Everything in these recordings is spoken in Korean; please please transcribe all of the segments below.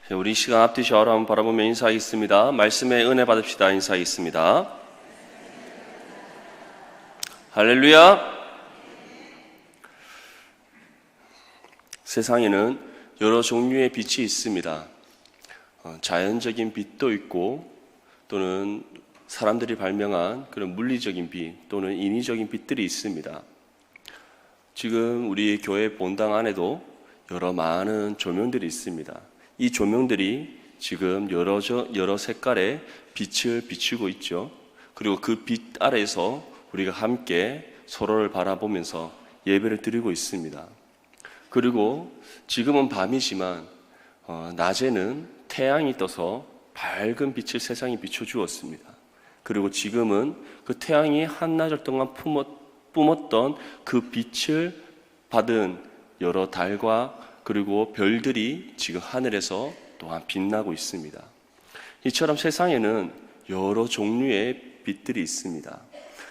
우리 시간 앞뒤 좌우로 한번 바라보며 인사하겠습니다. 말씀의 은혜 받읍시다. 인사하겠습니다. 할렐루야. 세상에는 여러 종류의 빛이 있습니다. 자연적인 빛도 있고 또는 사람들이 발명한 그런 물리적인 빛 또는 인위적인 빛들이 있습니다. 지금 우리 교회 본당 안에도 여러 많은 조명들이 있습니다. 이 조명들이 지금 여러 색깔의 빛을 비추고 있죠. 그리고 그 빛 아래에서 우리가 함께 서로를 바라보면서 예배를 드리고 있습니다. 그리고 지금은 밤이지만 낮에는 태양이 떠서 밝은 빛을 세상에 비춰주었습니다. 그리고 지금은 그 태양이 한나절 동안 뿜었던 그 빛을 받은 여러 달과 그리고 별들이 지금 하늘에서 또한 빛나고 있습니다. 이처럼 세상에는 여러 종류의 빛들이 있습니다.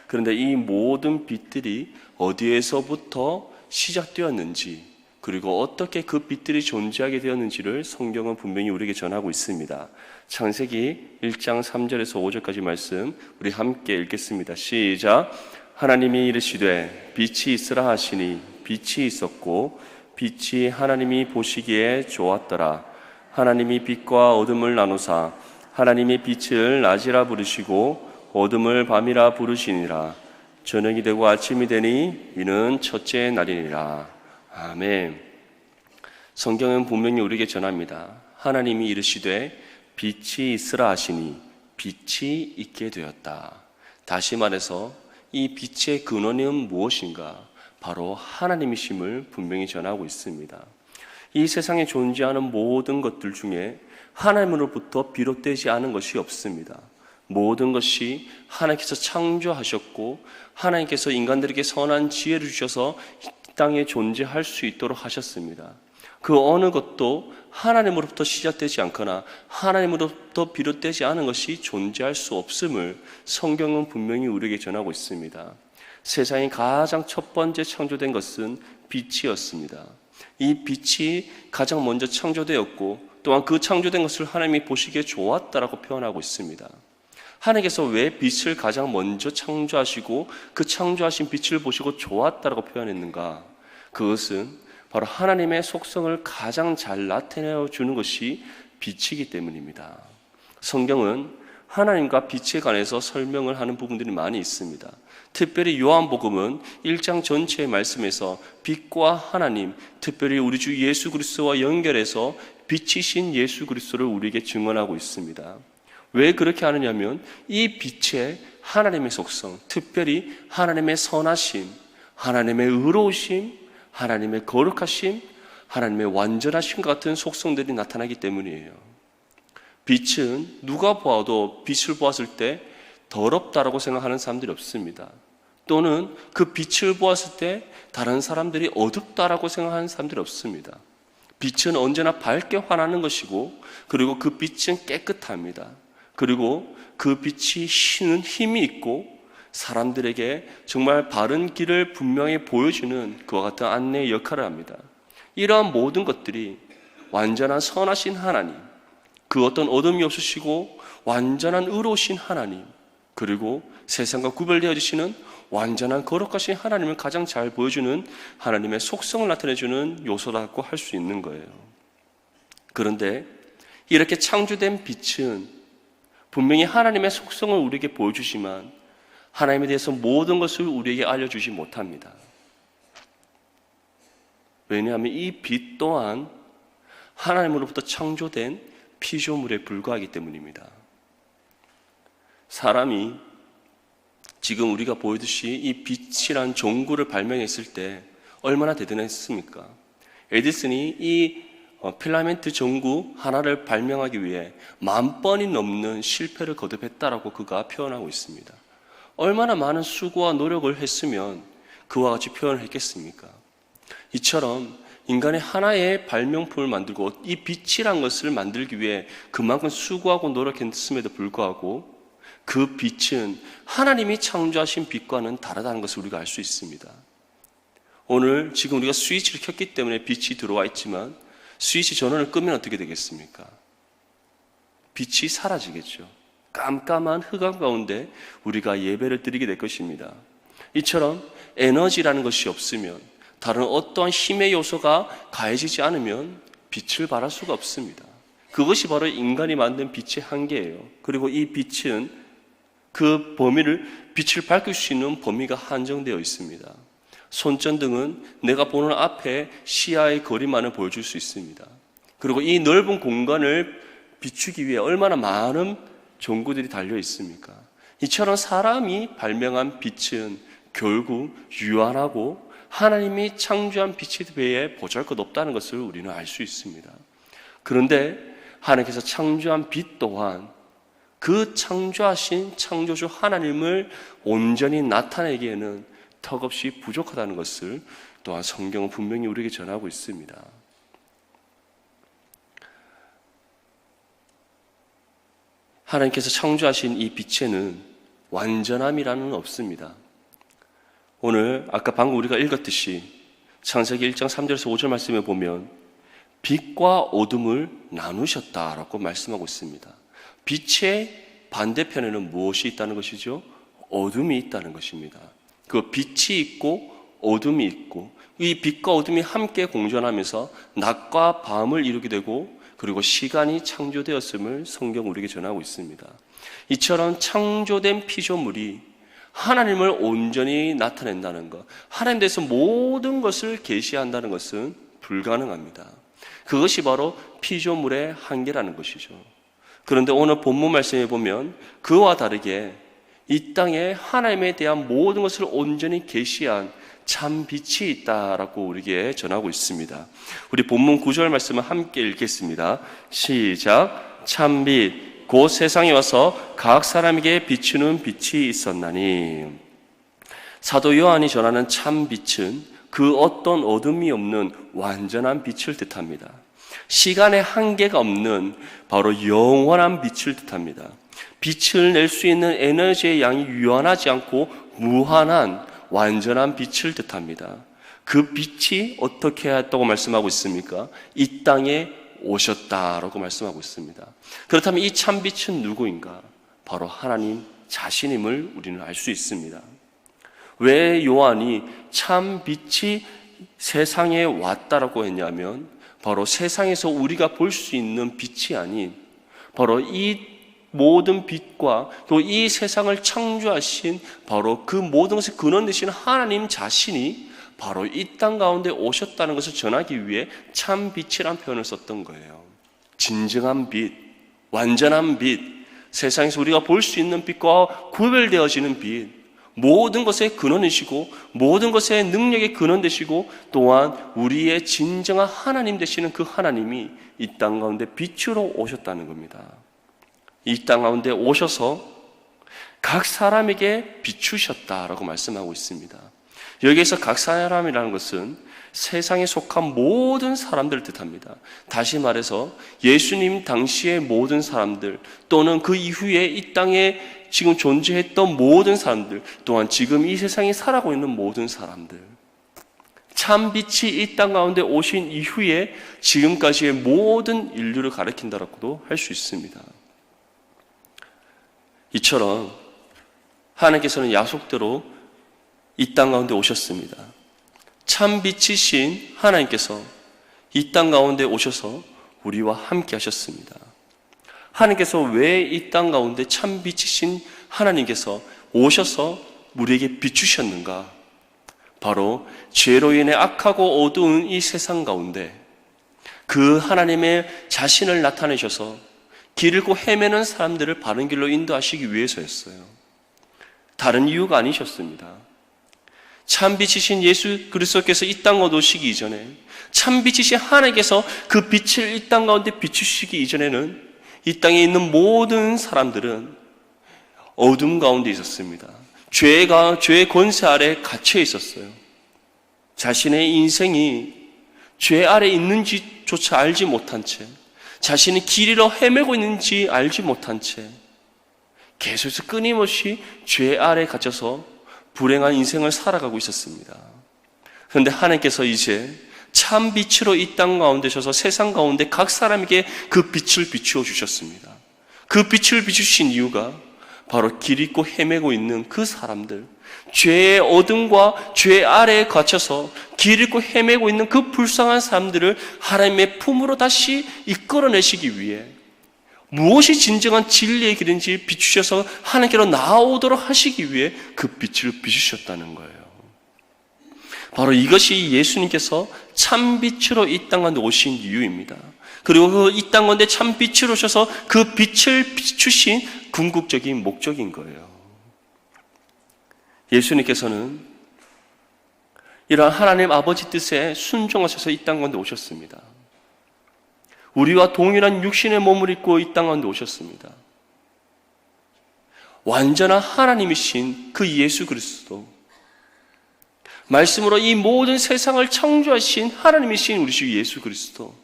그런데 이 모든 빛들이 어디에서부터 시작되었는지 그리고 어떻게 그 빛들이 존재하게 되었는지를 성경은 분명히 우리에게 전하고 있습니다. 창세기 1장 3절에서 5절까지 말씀 우리 함께 읽겠습니다. 시작. 하나님이 이르시되 빛이 있으라 하시니 빛이 있었고 빛이 하나님이 보시기에 좋았더라. 하나님이 빛과 어둠을 나누사 하나님이 빛을 낮이라 부르시고 어둠을 밤이라 부르시니라. 저녁이 되고 아침이 되니 이는 첫째 날이니라. 아멘. 성경은 분명히 우리에게 전합니다. 하나님이 이르시되 빛이 있으라 하시니 빛이 있게 되었다. 다시 말해서 이 빛의 근원은 무엇인가? 바로 하나님이심을 분명히 전하고 있습니다. 이 세상에 존재하는 모든 것들 중에 하나님으로부터 비롯되지 않은 것이 없습니다. 모든 것이 하나님께서 창조하셨고 하나님께서 인간들에게 선한 지혜를 주셔서 이 땅에 존재할 수 있도록 하셨습니다. 그 어느 것도 하나님으로부터 시작되지 않거나 하나님으로부터 비롯되지 않은 것이 존재할 수 없음을 성경은 분명히 우리에게 전하고 있습니다. 세상이 가장 첫 번째 창조된 것은 빛이었습니다. 이 빛이 가장 먼저 창조되었고 또한 그 창조된 것을 하나님이 보시기에 좋았다라고 표현하고 있습니다. 하나님께서 왜 빛을 가장 먼저 창조하시고 그 창조하신 빛을 보시고 좋았다라고 표현했는가? 그것은 바로 하나님의 속성을 가장 잘 나타내어 주는 것이 빛이기 때문입니다. 성경은 하나님과 빛에 관해서 설명을 하는 부분들이 많이 있습니다. 특별히 요한복음은 1장 전체의 말씀에서 빛과 하나님, 특별히 우리 주 예수 그리스도와 연결해서 빛이신 예수 그리스도를 우리에게 증언하고 있습니다. 왜 그렇게 하느냐면 이 빛에 하나님의 속성, 특별히 하나님의 선하심, 하나님의 의로우심, 하나님의 거룩하심, 하나님의 완전하심과 같은 속성들이 나타나기 때문이에요. 빛은 누가 보아도 빛을 보았을 때 더럽다라고 생각하는 사람들이 없습니다. 또는 그 빛을 보았을 때 다른 사람들이 어둡다라고 생각하는 사람들이 없습니다. 빛은 언제나 밝게 환하는 것이고 그리고 그 빛은 깨끗합니다. 그리고 그 빛이 쉬는 힘이 있고 사람들에게 정말 바른 길을 분명히 보여주는 그와 같은 안내의 역할을 합니다. 이러한 모든 것들이 완전한 선하신 하나님, 그 어떤 어둠이 없으시고 완전한 의로우신 하나님, 그리고 세상과 구별되어지시는 완전한 거룩하신 하나님을 가장 잘 보여주는 하나님의 속성을 나타내주는 요소라고 할 수 있는 거예요. 그런데 이렇게 창조된 빛은 분명히 하나님의 속성을 우리에게 보여주지만 하나님에 대해서 모든 것을 우리에게 알려주지 못합니다. 왜냐하면 이 빛 또한 하나님으로부터 창조된 피조물에 불과하기 때문입니다. 사람이 지금 우리가 보이듯이 이 빛이란 종구를 발명했을 때 얼마나 대단했습니까? 에디슨이 이 필라멘트 전구 하나를 발명하기 위해 10,000번이 넘는 실패를 거듭했다라고 그가 표현하고 있습니다. 얼마나 많은 수고와 노력을 했으면 그와 같이 표현을 했겠습니까? 이처럼 인간의 하나의 발명품을 만들고 이 빛이란 것을 만들기 위해 그만큼 수고하고 노력했음에도 불구하고 그 빛은 하나님이 창조하신 빛과는 다르다는 것을 우리가 알 수 있습니다. 오늘 지금 우리가 스위치를 켰기 때문에 빛이 들어와 있지만 스위치 전원을 끄면 어떻게 되겠습니까? 빛이 사라지겠죠. 깜깜한 흑암 가운데 우리가 예배를 드리게 될 것입니다. 이처럼 에너지라는 것이 없으면, 다른 어떠한 힘의 요소가 가해지지 않으면 빛을 발할 수가 없습니다. 그것이 바로 인간이 만든 빛의 한계예요. 그리고 이 빛은 그 빛을 밝힐 수 있는 범위가 한정되어 있습니다. 손전등은 내가 보는 앞에 시야의 거리만을 보여줄 수 있습니다. 그리고 이 넓은 공간을 비추기 위해 얼마나 많은 전구들이 달려 있습니까? 이처럼 사람이 발명한 빛은 결국 유한하고 하나님이 창조한 빛에 비해 보잘것없다는 것을 우리는 알 수 있습니다. 그런데 하나님께서 창조한 빛 또한 그 창조하신 창조주 하나님을 온전히 나타내기에는 턱없이 부족하다는 것을 또한 성경은 분명히 우리에게 전하고 있습니다. 하나님께서 창조하신 이 빛에는 완전함이라는 없습니다. 오늘 아까 방금 우리가 읽었듯이 창세기 1장 3절에서 5절 말씀에 보면 빛과 어둠을 나누셨다라고 말씀하고 있습니다. 빛의 반대편에는 무엇이 있다는 것이죠? 어둠이 있다는 것입니다. 그 빛이 있고 어둠이 있고 이 빛과 어둠이 함께 공존하면서 낮과 밤을 이루게 되고 그리고 시간이 창조되었음을 성경 우리에게 전하고 있습니다. 이처럼 창조된 피조물이 하나님을 온전히 나타낸다는 것, 하나님 대해서 모든 것을 계시한다는 것은 불가능합니다. 그것이 바로 피조물의 한계라는 것이죠. 그런데 오늘 본문 말씀에 보면 그와 다르게 이 땅에 하나님에 대한 모든 것을 온전히 계시한 참 빛이 있다라고 우리에게 전하고 있습니다. 우리 본문 9절 말씀을 함께 읽겠습니다. 시작. 참빛 곧 세상에 와서 각 사람에게 비추는 빛이 있었나니. 사도 요한이 전하는 참 빛은 그 어떤 어둠이 없는 완전한 빛을 뜻합니다. 시간의 한계가 없는 바로 영원한 빛을 뜻합니다. 빛을 낼 수 있는 에너지의 양이 유한하지 않고 무한한 완전한 빛을 뜻합니다. 그 빛이 어떻게 했다고 말씀하고 있습니까? 이 땅에 오셨다라고 말씀하고 있습니다. 그렇다면 이 참빛은 누구인가? 바로 하나님 자신임을 우리는 알 수 있습니다. 왜 요한이 참빛이 세상에 왔다라고 했냐면 바로 세상에서 우리가 볼 수 있는 빛이 아닌 바로 이 모든 빛과 또 이 세상을 창조하신 바로 그 모든 것의 근원 되시는 하나님 자신이 바로 이 땅 가운데 오셨다는 것을 전하기 위해 참 빛이란 표현을 썼던 거예요. 진정한 빛, 완전한 빛, 세상에서 우리가 볼 수 있는 빛과 구별되어지는 빛, 모든 것의 근원이시고 모든 것의 능력의 근원 되시고 또한 우리의 진정한 하나님 되시는 그 하나님이 이 땅 가운데 빛으로 오셨다는 겁니다. 이 땅 가운데 오셔서 각 사람에게 비추셨다라고 말씀하고 있습니다. 여기에서 각 사람이라는 것은 세상에 속한 모든 사람들을 뜻합니다. 다시 말해서 예수님 당시의 모든 사람들 또는 그 이후에 이 땅에 지금 존재했던 모든 사람들 또한 지금 이 세상에 살아가고 있는 모든 사람들, 참빛이 이 땅 가운데 오신 이후에 지금까지의 모든 인류를 가리킨다라고도 할 수 있습니다. 이처럼 하나님께서는 약속대로 이 땅 가운데 오셨습니다. 참빛이신 하나님께서 이 땅 가운데 오셔서 우리와 함께 하셨습니다. 하나님께서 왜 이 땅 가운데 참빛이신 하나님께서 오셔서 우리에게 비추셨는가? 바로 죄로 인해 악하고 어두운 이 세상 가운데 그 하나님의 자신을 나타내셔서 길 잃고 헤매는 사람들을 바른 길로 인도하시기 위해서였어요. 다른 이유가 아니셨습니다. 참빛이신 예수 그리스도께서 이 땅 가운데 오시기 이전에, 참빛이신 하나님께서 그 빛을 이 땅 가운데 비추시기 이전에는 이 땅에 있는 모든 사람들은 어둠 가운데 있었습니다. 죄의 권세 아래 갇혀 있었어요. 자신의 인생이 죄 아래 있는지조차 알지 못한 채, 자신이 길 잃어 헤매고 있는지 알지 못한 채 계속해서 끊임없이 죄 아래 갇혀서 불행한 인생을 살아가고 있었습니다. 그런데 하나님께서 이제 참 빛으로 이 땅 가운데 오셔서 세상 가운데 각 사람에게 그 빛을 비추어 주셨습니다. 그 빛을 비추신 이유가 바로 길 잃고 헤매고 있는 그 사람들, 죄의 어둠과 죄 아래에 갇혀서 길 잃고 헤매고 있는 그 불쌍한 사람들을 하나님의 품으로 다시 이끌어내시기 위해 무엇이 진정한 진리의 길인지 비추셔서 하나님께로 나아오도록 하시기 위해 그 빛을 비추셨다는 거예요. 바로 이것이 예수님께서 참빛으로 이 땅 가운데 오신 이유입니다. 그리고 그 이 땅 가운데 참빛으로 오셔서 그 빛을 비추신 궁극적인 목적인 거예요. 예수님께서는 이러한 하나님 아버지 뜻에 순종하셔서 이 땅 가운데 오셨습니다. 우리와 동일한 육신의 몸을 입고 이 땅 가운데 오셨습니다. 완전한 하나님이신 그 예수 그리스도, 말씀으로 이 모든 세상을 창조하신 하나님이신 우리 주 예수 그리스도,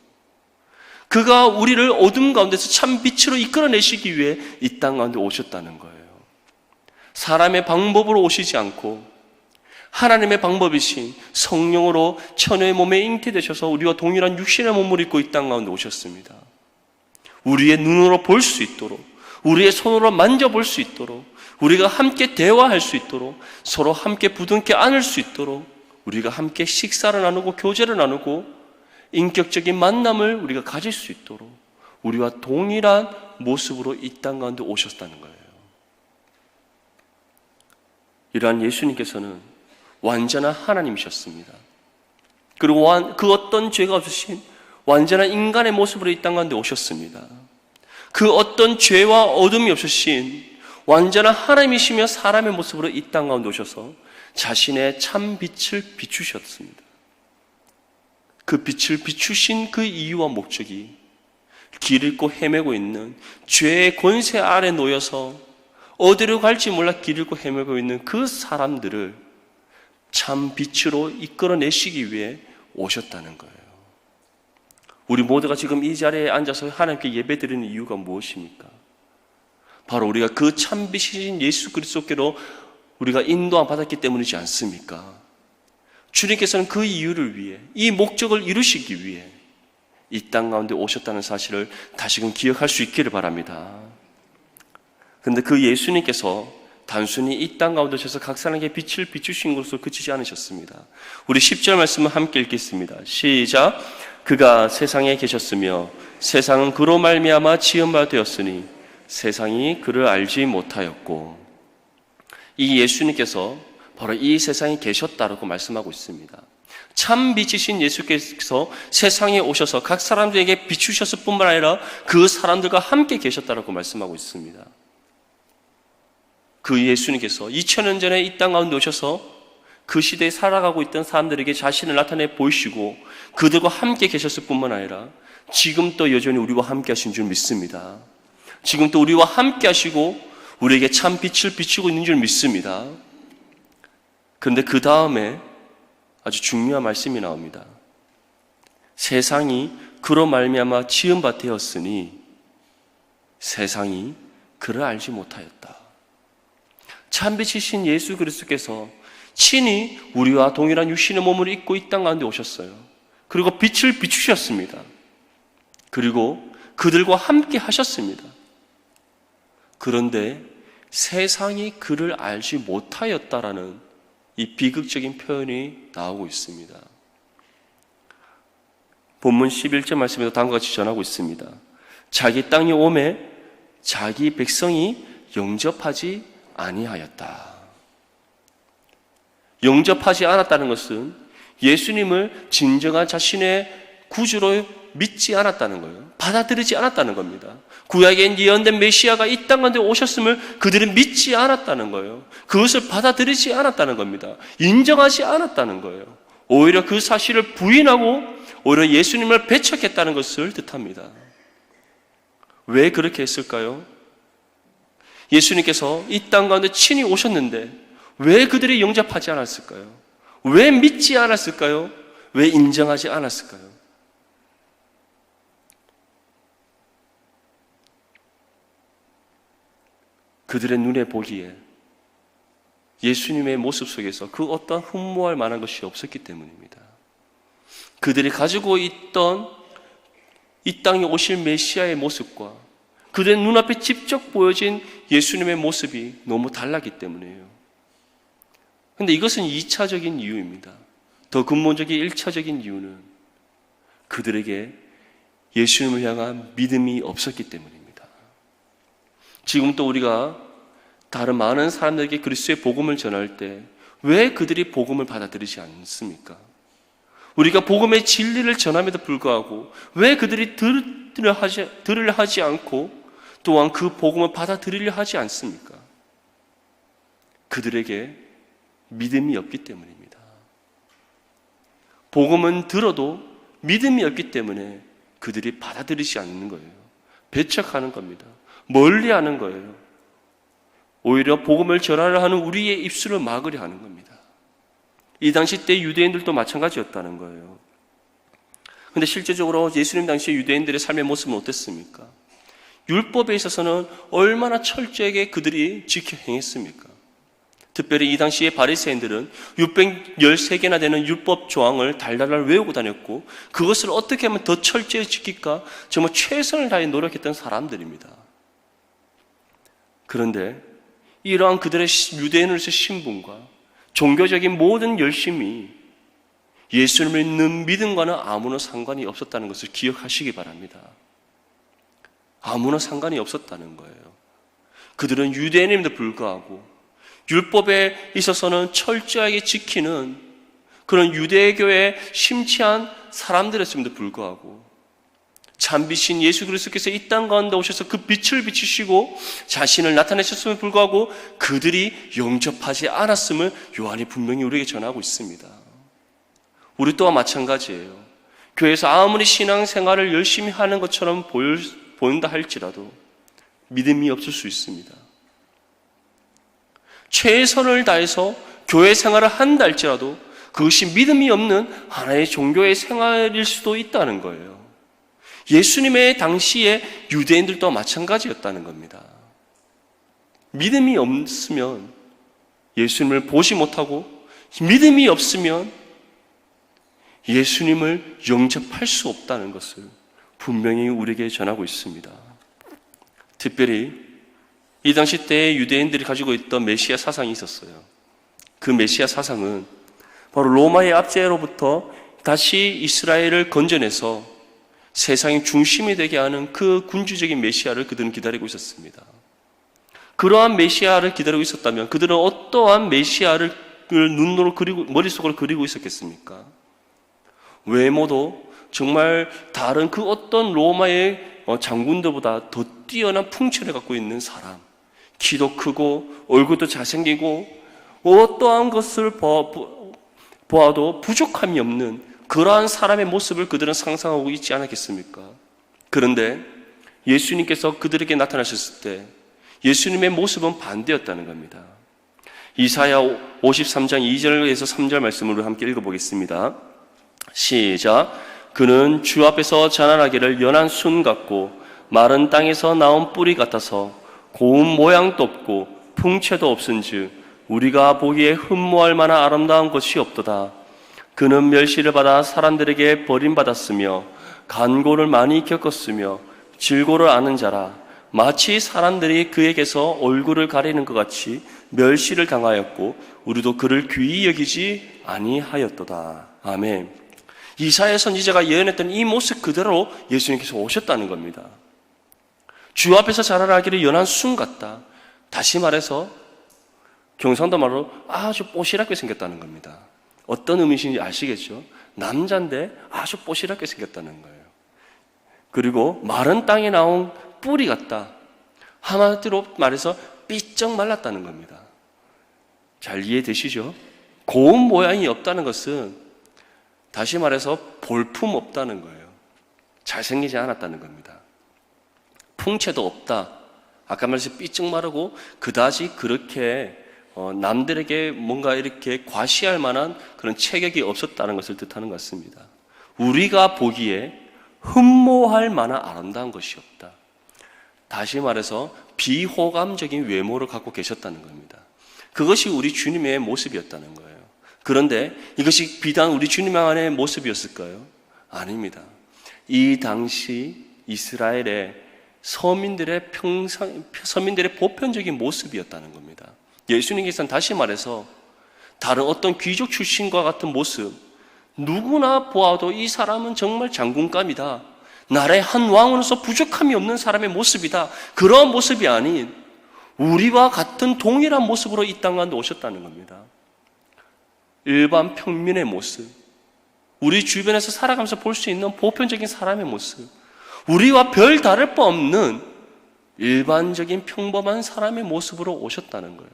그가 우리를 어둠 가운데서 참 빛으로 이끌어내시기 위해 이 땅 가운데 오셨다는 거예요. 사람의 방법으로 오시지 않고 하나님의 방법이신 성령으로 천의 몸에 잉태되셔서 우리와 동일한 육신의 몸을 입고 이 땅 가운데 오셨습니다. 우리의 눈으로 볼 수 있도록, 우리의 손으로 만져볼 수 있도록, 우리가 함께 대화할 수 있도록, 서로 함께 부둥켜 안을 수 있도록, 우리가 함께 식사를 나누고 교제를 나누고 인격적인 만남을 우리가 가질 수 있도록 우리와 동일한 모습으로 이 땅 가운데 오셨다는 거예요. 이러한 예수님께서는 완전한 하나님이셨습니다. 그리고 그 어떤 죄가 없으신 완전한 인간의 모습으로 이 땅 가운데 오셨습니다. 그 어떤 죄와 어둠이 없으신 완전한 하나님이시며 사람의 모습으로 이 땅 가운데 오셔서 자신의 참 빛을 비추셨습니다. 그 빛을 비추신 그 이유와 목적이 길 잃고 헤매고 있는 죄의 권세 아래 놓여서 어디로 갈지 몰라 길 잃고 헤매고 있는 그 사람들을 참 빛으로 이끌어내시기 위해 오셨다는 거예요. 우리 모두가 지금 이 자리에 앉아서 하나님께 예배드리는 이유가 무엇입니까? 바로 우리가 그 참 빛이신 예수 그리스도께로 우리가 인도함 받았기 때문이지 않습니까? 주님께서는 그 이유를 위해, 이 목적을 이루시기 위해 이 땅 가운데 오셨다는 사실을 다시금 기억할 수 있기를 바랍니다. 그런데 그 예수님께서 단순히 이 땅 가운데 오셔서 각 사람에게 빛을 비추신 것으로 그치지 않으셨습니다. 우리 10절 말씀을 함께 읽겠습니다. 시작. 그가 세상에 계셨으며 세상은 그로 말미암아 지은 바 되었으니 세상이 그를 알지 못하였고, 이 예수님께서 바로 이 세상에 계셨다라고 말씀하고 있습니다. 참 빛이신 예수께서 세상에 오셔서 각 사람들에게 비추셨을 뿐만 아니라 그 사람들과 함께 계셨다라고 말씀하고 있습니다. 그 예수님께서 2000년 전에 이 땅 가운데 오셔서 그 시대에 살아가고 있던 사람들에게 자신을 나타내 보이시고 그들과 함께 계셨을 뿐만 아니라 지금 또 여전히 우리와 함께 하신 줄 믿습니다. 지금 또 우리와 함께 하시고 우리에게 참 빛을 비추고 있는 줄 믿습니다. 그런데 그 다음에 아주 중요한 말씀이 나옵니다. 세상이 그로 말미암아 지은 바 되었으니 세상이 그를 알지 못하였다. 참빛이신 예수 그리스도께서 친히 우리와 동일한 육신의 몸을 입고 이 땅 가운데 오셨어요. 그리고 빛을 비추셨습니다. 그리고 그들과 함께 하셨습니다. 그런데 세상이 그를 알지 못하였다라는 이 비극적인 표현이 나오고 있습니다. 본문 11절 말씀에도 다음과 같이 전하고 있습니다. 자기 땅이 오매 자기 백성이 영접하지 아니하였다. 영접하지 않았다는 것은 예수님을 진정한 자신의 구주로 믿지 않았다는 거예요. 받아들이지 않았다는 겁니다. 구약에 예언된 메시아가 이 땅 가운데 오셨음을 그들은 믿지 않았다는 거예요. 그것을 받아들이지 않았다는 겁니다. 인정하지 않았다는 거예요. 오히려 그 사실을 부인하고 오히려 예수님을 배척했다는 것을 뜻합니다. 왜 그렇게 했을까요? 예수님께서 이 땅 가운데 친히 오셨는데 왜 그들이 영접하지 않았을까요? 왜 믿지 않았을까요? 왜 인정하지 않았을까요? 그들의 눈에 보기에 예수님의 모습 속에서 그 어떤 흠모할 만한 것이 없었기 때문입니다. 그들이 가지고 있던 이 땅에 오실 메시아의 모습과 그들의 눈앞에 직접 보여진 예수님의 모습이 너무 달랐기 때문이에요. 그런데 이것은 2차적인 이유입니다. 더 근본적인 1차적인 이유는 그들에게 예수님을 향한 믿음이 없었기 때문입니다. 지금 또 우리가 다른 많은 사람들에게 그리스도의 복음을 전할 때 왜 그들이 복음을 받아들이지 않습니까? 우리가 복음의 진리를 전함에도 불구하고 왜 그들이 들으려 하지 않고 또한 그 복음을 받아들이려 하지 않습니까? 그들에게 믿음이 없기 때문입니다. 복음은 들어도 믿음이 없기 때문에 그들이 받아들이지 않는 거예요. 배척하는 겁니다. 멀리하는 거예요. 오히려 복음을 전하려 하는 우리의 입술을 막으려 하는 겁니다. 이 당시 때 유대인들도 마찬가지였다는 거예요. 그런데 실제적으로 예수님 당시 유대인들의 삶의 모습은 어땠습니까? 율법에 있어서는 얼마나 철저하게 그들이 지켜 행했습니까? 특별히 이 당시의 바리새인들은 613개나 되는 율법 조항을 달달달 외우고 다녔고 그것을 어떻게 하면 더 철저히 지킬까 정말 최선을 다해 노력했던 사람들입니다. 그런데 이러한 그들의 유대인으로서의 신분과 종교적인 모든 열심이 예수님을 믿는 믿음과는 아무런 상관이 없었다는 것을 기억하시기 바랍니다. 아무런 상관이 없었다는 거예요. 그들은 유대인임에도 불구하고 율법에 있어서는 철저하게 지키는 그런 유대교의 심취한 사람들이었음에도 불구하고 참비신 예수 그리스도께서 이 땅 가운데 오셔서 그 빛을 비추시고 자신을 나타내셨음에도 불구하고 그들이 영접하지 않았음을 요한이 분명히 우리에게 전하고 있습니다. 우리 또한 마찬가지예요. 교회에서 아무리 신앙생활을 열심히 하는 것처럼 보인다 할지라도 믿음이 없을 수 있습니다. 최선을 다해서 교회 생활을 한다 할지라도 그것이 믿음이 없는 하나의 종교의 생활일 수도 있다는 거예요. 예수님의 당시에 유대인들도 마찬가지였다는 겁니다. 믿음이 없으면 예수님을 보지 못하고 믿음이 없으면 예수님을 영접할 수 없다는 것을 분명히 우리에게 전하고 있습니다. 특별히 이 당시 때 유대인들이 가지고 있던 메시아 사상이 있었어요. 그 메시아 사상은 바로 로마의 압제로부터 다시 이스라엘을 건져내서 세상의 중심이 되게 하는 그 군주적인 메시아를 그들은 기다리고 있었습니다. 그러한 메시아를 기다리고 있었다면 그들은 어떠한 메시아를 눈으로 그리고 머릿속으로 그리고 있었겠습니까? 외모도 정말 다른 그 어떤 로마의 장군들보다 더 뛰어난 풍채를 갖고 있는 사람, 키도 크고 얼굴도 잘생기고 어떠한 것을 보아도 부족함이 없는 그러한 사람의 모습을 그들은 상상하고 있지 않았겠습니까? 그런데 예수님께서 그들에게 나타나셨을 때 예수님의 모습은 반대였다는 겁니다. 이사야 53장 2절에서 3절 말씀으로 함께 읽어보겠습니다. 시작. 그는 주 앞에서 자라나기를 연한 순 같고 마른 땅에서 나온 뿌리 같아서 고운 모양도 없고 풍채도 없은즉 우리가 보기에 흠모할 만한 아름다운 것이 없도다. 그는 멸시를 받아 사람들에게 버림받았으며 간고를 많이 겪었으며 질고를 아는 자라. 마치 사람들이 그에게서 얼굴을 가리는 것 같이 멸시를 당하였고 우리도 그를 귀히 여기지 아니하였도다. 아멘. 이사야 선지자가 예언했던 이 모습 그대로 예수님께서 오셨다는 겁니다. 주 앞에서 자라나기를 연한 순 같다. 다시 말해서 경상도 말로 아주 뽀시랗게 생겼다는 겁니다. 어떤 의미인지 아시겠죠? 남자인데 아주 뽀시랗게 생겼다는 거예요. 그리고 마른 땅에 나온 뿌리 같다. 한마디로 말해서 삐쩍 말랐다는 겁니다. 잘 이해되시죠? 고운 모양이 없다는 것은 다시 말해서 볼품 없다는 거예요. 잘생기지 않았다는 겁니다. 풍채도 없다. 아까 말해서 삐쩍 마르고 그다지 그렇게 남들에게 뭔가 이렇게 과시할 만한 그런 체격이 없었다는 것을 뜻하는 것 같습니다. 우리가 보기에 흠모할 만한 아름다운 것이 없다. 다시 말해서 비호감적인 외모를 갖고 계셨다는 겁니다. 그것이 우리 주님의 모습이었다는 거예요. 그런데 이것이 비단 우리 주님만의 모습이었을까요? 아닙니다. 이 당시 이스라엘의 서민들의 보편적인 모습이었다는 겁니다. 예수님께서는 다시 말해서 다른 어떤 귀족 출신과 같은 모습, 누구나 보아도 이 사람은 정말 장군감이다, 나라의 한 왕으로서 부족함이 없는 사람의 모습이다, 그러한 모습이 아닌 우리와 같은 동일한 모습으로 이 땅 가운데 오셨다는 겁니다. 일반 평민의 모습, 우리 주변에서 살아가면서 볼 수 있는 보편적인 사람의 모습, 우리와 별 다를 바 없는 일반적인 평범한 사람의 모습으로 오셨다는 거예요.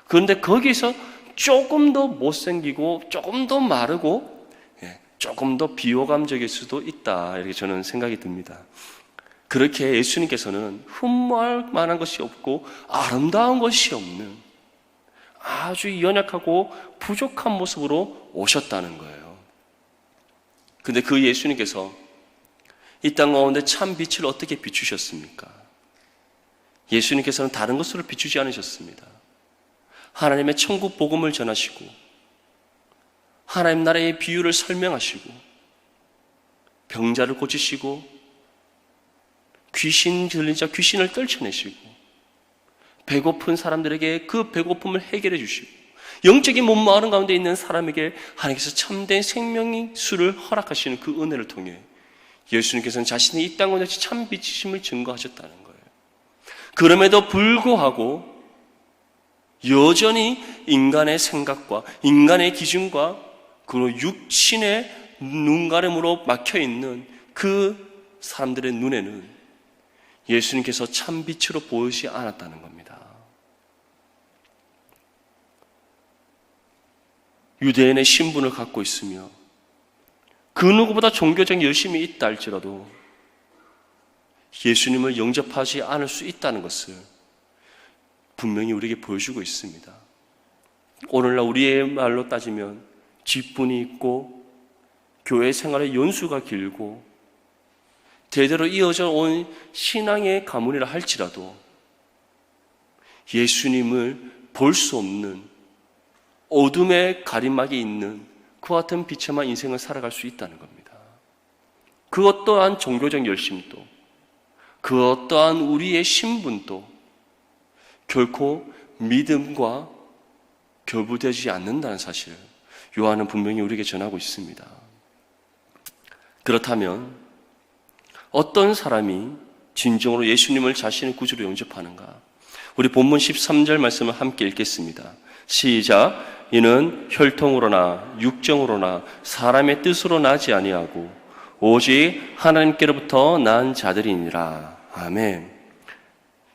그런데 거기서 조금 더 못생기고 조금 더 마르고 조금 더 비호감적일 수도 있다, 이렇게 저는 생각이 듭니다. 그렇게 예수님께서는 흠모할 만한 것이 없고 아름다운 것이 없는 아주 연약하고 부족한 모습으로 오셨다는 거예요. 근데 그 예수님께서 이 땅 가운데 참 빛을 어떻게 비추셨습니까? 예수님께서는 다른 것으로 비추지 않으셨습니다. 하나님의 천국 복음을 전하시고 하나님 나라의 비유를 설명하시고 병자를 고치시고 귀신 들린 자 귀신을 떨쳐내시고 배고픈 사람들에게 그 배고픔을 해결해 주시고 영적인 몸마른 가운데 있는 사람에게 하나님께서 참된 생명의 수를 허락하시는 그 은혜를 통해 예수님께서는 자신이 이 땅 가운데 참 빛이심을 증거하셨다는 거예요. 그럼에도 불구하고 여전히 인간의 생각과 인간의 기준과 그 육신의 눈가름으로 막혀있는 그 사람들의 눈에는 예수님께서 참 빛으로 보이지 않았다는 겁니다. 유대인의 신분을 갖고 있으며 그 누구보다 종교적 열심이 있다 할지라도 예수님을 영접하지 않을 수 있다는 것을 분명히 우리에게 보여주고 있습니다. 오늘날 우리의 말로 따지면 직분이 있고 교회 생활의 연수가 길고 대대로 이어져 온 신앙의 가문이라 할지라도 예수님을 볼 수 없는 어둠의 가림막이 있는 그와 같은 빛에만 인생을 살아갈 수 있다는 겁니다. 그 어떠한 종교적 열심도 그 어떠한 우리의 신분도 결코 믿음과 결부되지 않는다는 사실을 요한은 분명히 우리에게 전하고 있습니다. 그렇다면 어떤 사람이 진정으로 예수님을 자신의 구주로 영접하는가? 우리 본문 13절 말씀을 함께 읽겠습니다. 시작. 이는 혈통으로나 육정으로나 사람의 뜻으로 나지 아니하고 오직 하나님께로부터 난 자들이니라. 아멘.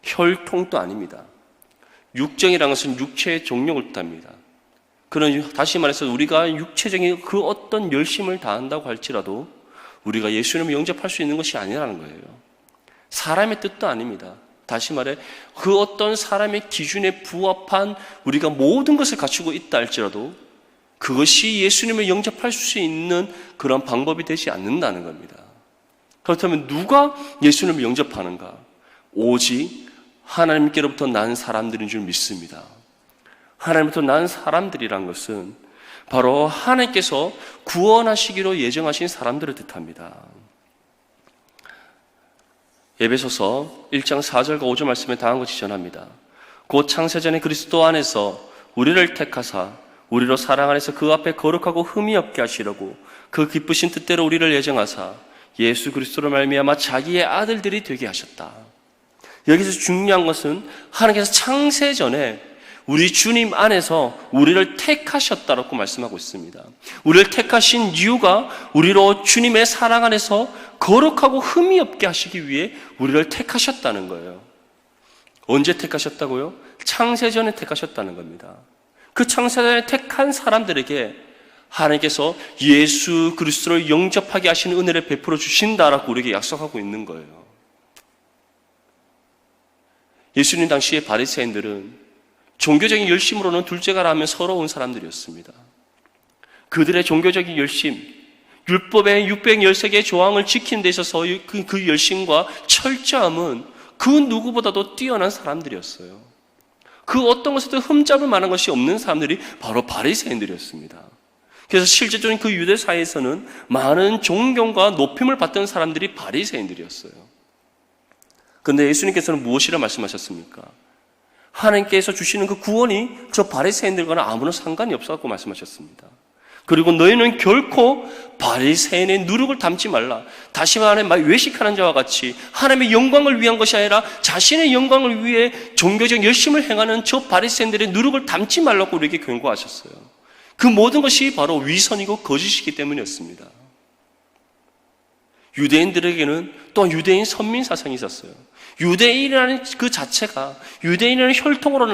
혈통도 아닙니다. 육정이라는 것은 육체의 종력을 뜻합니다. 그런 다시 말해서 우리가 육체적인 그 어떤 열심을 다한다고 할지라도 우리가 예수님을 영접할 수 있는 것이 아니라는 거예요. 사람의 뜻도 아닙니다. 다시 말해 그 어떤 사람의 기준에 부합한 우리가 모든 것을 갖추고 있다 할지라도 그것이 예수님을 영접할 수 있는 그런 방법이 되지 않는다는 겁니다. 그렇다면 누가 예수님을 영접하는가? 오직 하나님께로부터 난 사람들인 줄 믿습니다. 하나님께로부터 난 사람들이란 것은 바로 하나님께서 구원하시기로 예정하신 사람들을 뜻합니다. 에베소서 1장 4절과 5절 말씀에 다음같이 전합니다. 곧 창세전에 그리스도 안에서 우리를 택하사 우리로 사랑 안에서 그 앞에 거룩하고 흠이 없게 하시려고 그 기쁘신 뜻대로 우리를 예정하사 예수 그리스도로 말미암아 자기의 아들들이 되게 하셨다. 여기서 중요한 것은 하나님께서 창세전에 우리 주님 안에서 우리를 택하셨다라고 말씀하고 있습니다. 우리를 택하신 이유가 우리로 주님의 사랑 안에서 거룩하고 흠이 없게 하시기 위해 우리를 택하셨다는 거예요. 언제 택하셨다고요? 창세전에 택하셨다는 겁니다. 그 창세전에 택한 사람들에게 하나님께서 예수 그리스도를 영접하게 하시는 은혜를 베풀어 주신다라고 우리에게 약속하고 있는 거예요. 예수님 당시의 바리새인들은 종교적인 열심으로는 둘째가라 하면 서러운 사람들이었습니다. 그들의 종교적인 열심, 율법의 613개의 조항을 지키는 데 있어서 그 열심과 철저함은 그 누구보다도 뛰어난 사람들이었어요. 그 어떤 것에도 흠잡을 만한 것이 없는 사람들이 바로 바리새인들이었습니다. 그래서 실제적인 그 유대 사회에서는 많은 존경과 높임을 받던 사람들이 바리새인들이었어요. 그런데 예수님께서는 무엇이라 말씀하셨습니까? 하나님께서 주시는 그 구원이 저 바리새인들과는 아무런 상관이 없었다고 말씀하셨습니다. 그리고 너희는 결코 바리새인의 누룩을 담지 말라. 다시 말해 외식하는 자와 같이 하나님의 영광을 위한 것이 아니라 자신의 영광을 위해 종교적 열심을 행하는 저 바리새인들의 누룩을 담지 말라고 우리에게 경고하셨어요. 그 모든 것이 바로 위선이고 거짓이기 때문이었습니다. 유대인들에게는 또한 유대인 선민 사상이 있었어요. 유대인이라는 그 자체가, 유대인이라는 혈통으로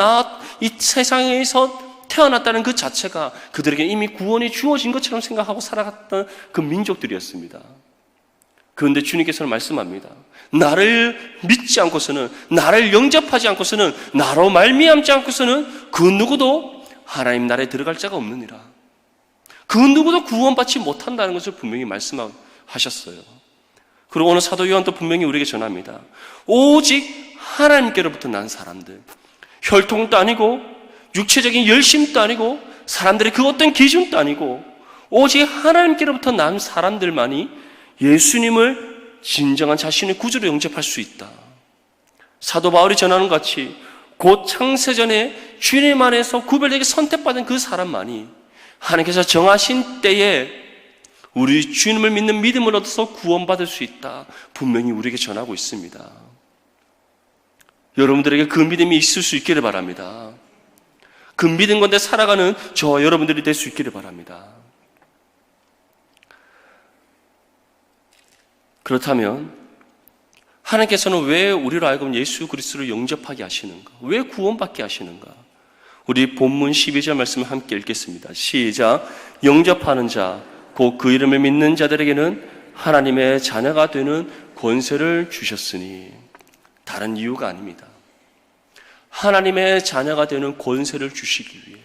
이 세상에서 태어났다는 그 자체가 그들에게 이미 구원이 주어진 것처럼 생각하고 살아갔던 그 민족들이었습니다. 그런데 주님께서는 말씀합니다. 나를 믿지 않고서는, 나를 영접하지 않고서는, 나로 말미암지 않고서는 그 누구도 하나님 나라에 들어갈 자가 없느니라. 그 누구도 구원받지 못한다는 것을 분명히 말씀하셨어요. 그리고 오늘 사도 요한도 분명히 우리에게 전합니다. 오직 하나님께로부터 난 사람들, 혈통도 아니고 육체적인 열심도 아니고 사람들의 그 어떤 기준도 아니고 오직 하나님께로부터 난 사람들만이 예수님을 진정한 자신의 구주로 영접할 수 있다. 사도 바울이 전하는 것 같이 곧 창세전에 주님 안에서 구별되게 선택받은 그 사람만이 하나님께서 정하신 때에 우리 주님을 믿는 믿음을 얻어서 구원받을 수 있다. 분명히 우리에게 전하고 있습니다. 여러분들에게 그 믿음이 있을 수 있기를 바랍니다. 그 믿음 가운데 살아가는 저와 여러분들이 될 수 있기를 바랍니다. 그렇다면 하나님께서는 왜 우리로 하여금 예수 그리스도를 영접하게 하시는가? 왜 구원받게 하시는가? 우리 본문 12절 말씀을 함께 읽겠습니다. 시작. 영접하는 자, 곧 그 이름을 믿는 자들에게는 하나님의 자녀가 되는 권세를 주셨으니, 다른 이유가 아닙니다. 하나님의 자녀가 되는 권세를 주시기 위해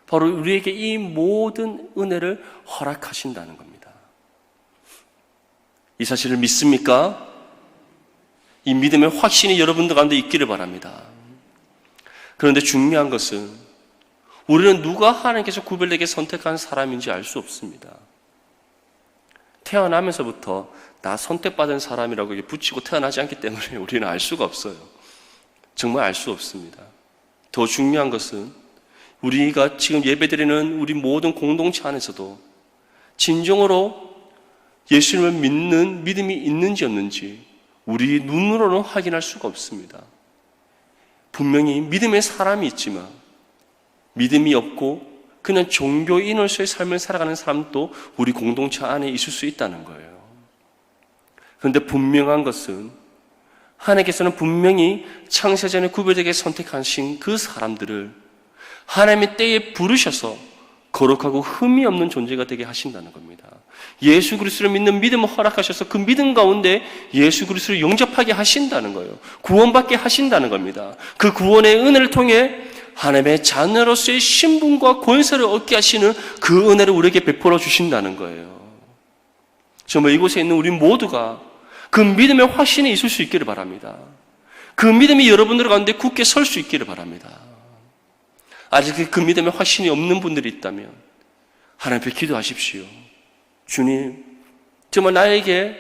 바로 우리에게 이 모든 은혜를 허락하신다는 겁니다. 이 사실을 믿습니까? 이 믿음의 확신이 여러분들 가운데 있기를 바랍니다. 그런데 중요한 것은 우리는 누가 하나님께서 구별되게 선택한 사람인지 알 수 없습니다. 태어나면서부터 나 선택받은 사람이라고 붙이고 태어나지 않기 때문에 우리는 알 수가 없어요. 정말 알 수 없습니다. 더 중요한 것은 우리가 지금 예배드리는 우리 모든 공동체 안에서도 진정으로 예수님을 믿는 믿음이 있는지 없는지 우리 눈으로는 확인할 수가 없습니다. 분명히 믿음의 사람이 있지만 믿음이 없고 그냥 종교인으로서의 삶을 살아가는 사람도 우리 공동체 안에 있을 수 있다는 거예요. 그런데 분명한 것은 하나님께서는 분명히 창세전에 구별되게 선택하신 그 사람들을 하나님의 때에 부르셔서 거룩하고 흠이 없는 존재가 되게 하신다는 겁니다. 예수 그리스도를 믿는 믿음을 허락하셔서 그 믿음 가운데 예수 그리스도를 영접하게 하신다는 거예요. 구원받게 하신다는 겁니다. 그 구원의 은혜를 통해 하나님의 자녀로서의 신분과 권세를 얻게 하시는 그 은혜를 우리에게 베풀어 주신다는 거예요. 정말 이곳에 있는 우리 모두가 그 믿음의 확신이 있을 수 있기를 바랍니다. 그 믿음이 여러분들 가운데 굳게 설 수 있기를 바랍니다. 아직 그 믿음의 확신이 없는 분들이 있다면 하나님 앞에 기도하십시오. 주님, 정말 나에게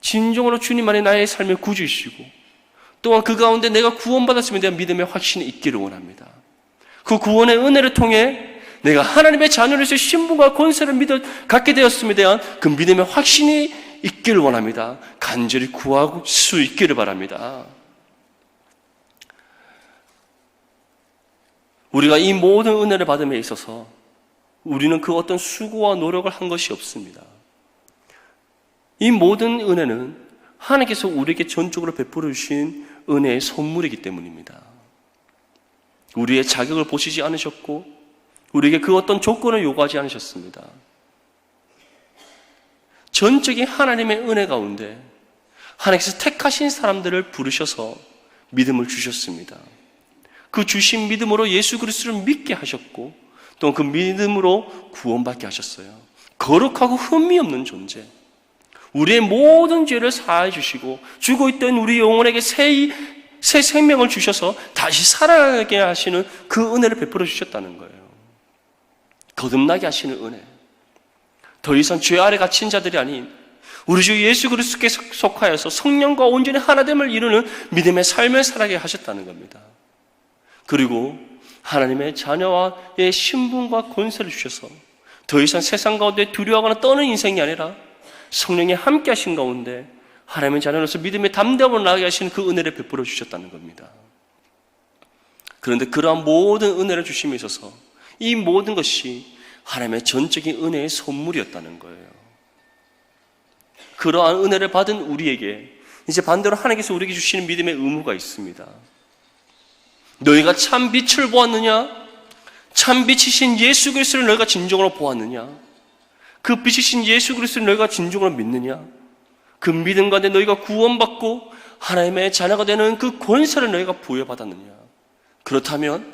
진정으로 주님 안에 나의 삶의 구주이시고 또한 그 가운데 내가 구원받았음에 대한 믿음의 확신이 있기를 원합니다. 그 구원의 은혜를 통해 내가 하나님의 자녀로서의 신분과 권세를 갖게 되었음에 대한 그 믿음의 확신이 있기를 원합니다. 간절히 구할 수 있기를 바랍니다. 우리가 이 모든 은혜를 받음에 있어서 우리는 그 어떤 수고와 노력을 한 것이 없습니다. 이 모든 은혜는 하나님께서 우리에게 전적으로 베풀어 주신 은혜의 선물이기 때문입니다. 우리의 자격을 보시지 않으셨고 우리에게 그 어떤 조건을 요구하지 않으셨습니다. 전적인 하나님의 은혜 가운데 하나님께서 택하신 사람들을 부르셔서 믿음을 주셨습니다. 그 주신 믿음으로 예수 그리스도를 믿게 하셨고 또 그 믿음으로 구원받게 하셨어요. 거룩하고 흠이 없는 존재, 우리의 모든 죄를 사해 주시고 죽어 있던 우리 영혼에게 새 생명을 주셔서 다시 살아나게 하시는 그 은혜를 베풀어 주셨다는 거예요. 거듭나게 하시는 은혜. 더 이상 죄 아래 갇힌 자들이 아닌 우리 주 예수 그리스도께 속하여서 성령과 온전히 하나됨을 이루는 믿음의 삶을 살아게 하셨다는 겁니다. 그리고 하나님의 자녀와의 신분과 권세를 주셔서 더 이상 세상 가운데 두려워하거나 떠는 인생이 아니라 성령이 함께 하신 가운데 하나님의 자녀로서 믿음의 담대함으로 나아가게 하시는 그 은혜를 베풀어 주셨다는 겁니다. 그런데 그러한 모든 은혜를 주심에 있어서 이 모든 것이 하나님의 전적인 은혜의 선물이었다는 거예요. 그러한 은혜를 받은 우리에게 이제 반대로 하나님께서 우리에게 주시는 믿음의 의무가 있습니다. 너희가 참 빛을 보았느냐? 참 빛이신 예수 그리스도를 너희가 진정으로 보았느냐? 그 빛이신 예수 그리스도를 너희가 진정으로 믿느냐? 그 믿음 가운데 너희가 구원받고 하나님의 자녀가 되는 그 권세를 너희가 부여받았느냐? 그렇다면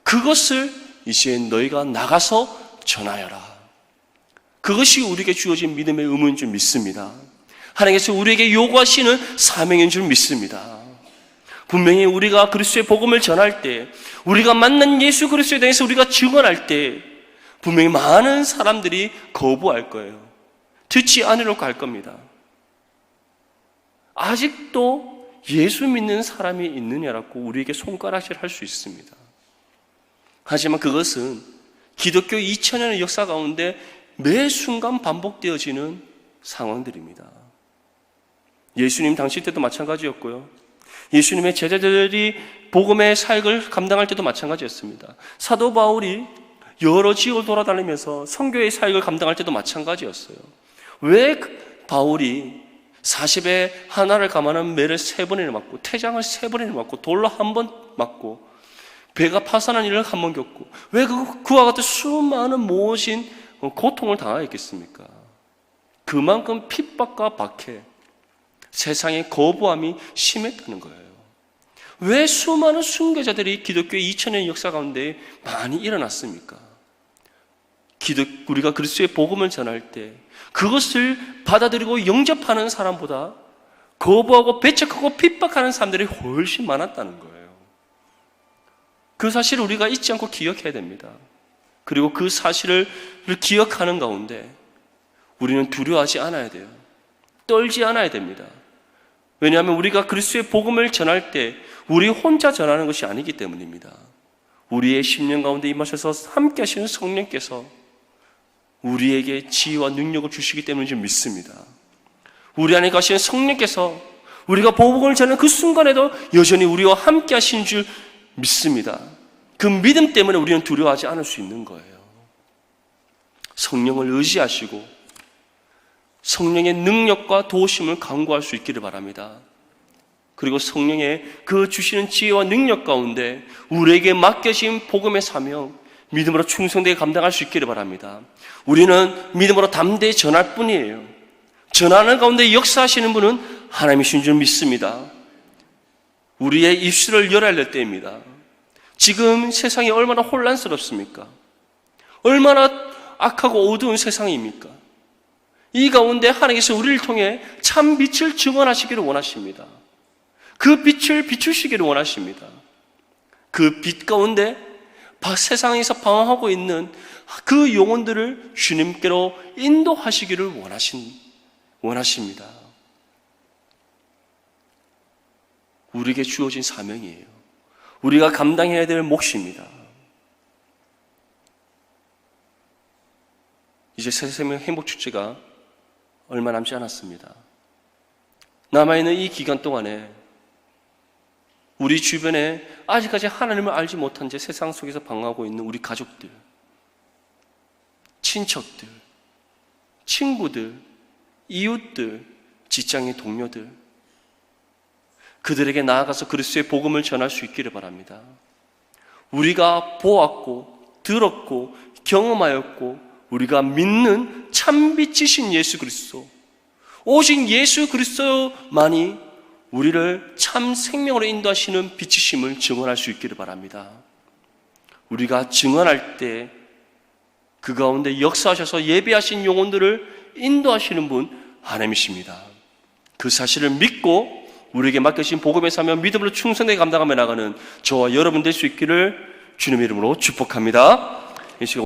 그것을 이제 너희가 나가서 전하여라. 그것이 우리에게 주어진 믿음의 의무인 줄 믿습니다. 하나님께서 우리에게 요구하시는 사명인 줄 믿습니다. 분명히 우리가 그리스도의 복음을 전할 때, 우리가 만난 예수 그리스도에 대해서 우리가 증언할 때 분명히 많은 사람들이 거부할 거예요. 듣지 않으려고 할 겁니다. 아직도 예수 믿는 사람이 있느냐라고 우리에게 손가락질 할 수 있습니다. 하지만 그것은 기독교 2000년의 역사 가운데 매 순간 반복되어지는 상황들입니다. 예수님 당시 때도 마찬가지였고요. 예수님의 제자들이 복음의 사역을 감당할 때도 마찬가지였습니다. 사도 바울이 여러 지역을 돌아다니면서 선교의 사역을 감당할 때도 마찬가지였어요. 왜 바울이 40에 하나를 감하는 매를 3번이나 맞고 태장을 3번이나 맞고 돌로 1번 맞고 배가 파산한 일을 1번 겪고 왜 그와 같은 수많은 모진 고통을 당하였겠습니까? 그만큼 핍박과 박해, 세상의 거부함이 심했다는 거예요. 왜 수많은 순교자들이 기독교의 2000년 역사 가운데 많이 일어났습니까? 우리가 그리스도의 복음을 전할 때 그것을 받아들이고 영접하는 사람보다 거부하고 배척하고 핍박하는 사람들이 훨씬 많았다는 거예요. 그 사실을 우리가 잊지 않고 기억해야 됩니다. 그리고 그 사실을 기억하는 가운데 우리는 두려워하지 않아야 돼요. 떨지 않아야 됩니다. 왜냐하면 우리가 그리스도의 복음을 전할 때 우리 혼자 전하는 것이 아니기 때문입니다. 우리의 심령 가운데 임하셔서 함께 하시는 성령께서 우리에게 지혜와 능력을 주시기 때문인 줄 믿습니다. 우리 안에 가시는 성령께서 우리가 복음을 전하는 그 순간에도 여전히 우리와 함께 하시는 줄 믿습니다. 그 믿음 때문에 우리는 두려워하지 않을 수 있는 거예요. 성령을 의지하시고 성령의 능력과 도우심을 간구할 수 있기를 바랍니다. 그리고 성령의 그 주시는 지혜와 능력 가운데 우리에게 맡겨진 복음의 사명, 믿음으로 충성되게 감당할 수 있기를 바랍니다. 우리는 믿음으로 담대히 전할 뿐이에요. 전하는 가운데 역사하시는 분은 하나님이신 줄 믿습니다. 우리의 입술을 열어야 할 때입니다. 지금 세상이 얼마나 혼란스럽습니까? 얼마나 악하고 어두운 세상입니까? 이 가운데 하나님께서 우리를 통해 참 빛을 증언하시기를 원하십니다. 그 빛을 비추시기를 원하십니다. 그 빛 가운데 세상에서 방황하고 있는 그 영혼들을 주님께로 인도하시기를 원하십니다. 우리에게 주어진 사명이에요. 우리가 감당해야 될 몫입니다. 이제 새생명 행복축제가 얼마 남지 않았습니다. 남아있는 이 기간 동안에 우리 주변에 아직까지 하나님을 알지 못한 채 세상 속에서 방황하고 있는 우리 가족들, 친척들, 친구들, 이웃들, 직장의 동료들, 그들에게 나아가서 그리스도의 복음을 전할 수 있기를 바랍니다. 우리가 보았고 들었고 경험하였고 우리가 믿는 참빛이신 예수 그리스도, 오직 예수 그리스도만이 우리를 참 생명으로 인도하시는 빛이심을 증언할 수 있기를 바랍니다. 우리가 증언할 때 그 가운데 역사하셔서 예배하신 영혼들을 인도하시는 분 하나님이십니다. 그 사실을 믿고 우리에게 맡겨진 복음의 사명 믿음으로 충성되게 감당하며 나가는 저와 여러분 될 수 있기를 주님의 이름으로 축복합니다. 이 시간